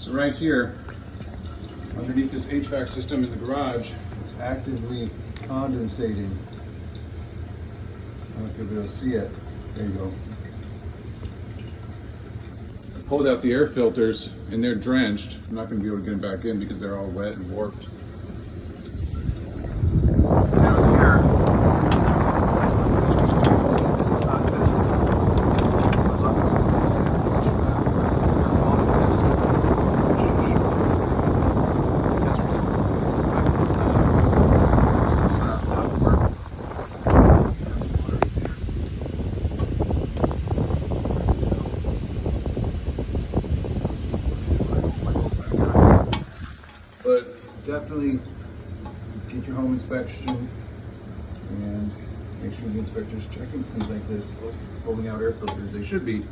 So right here, underneath this HVAC system in the garage, It's actively condensating. I don't know if you'll be able to see it. There you go. I pulled out the air filters and they're drenched. I'm not going to be able to get them back in because they're all wet and warped. Down here, but definitely get your home inspection and make sure the inspector's checking things like this, pulling out air filters. They should be.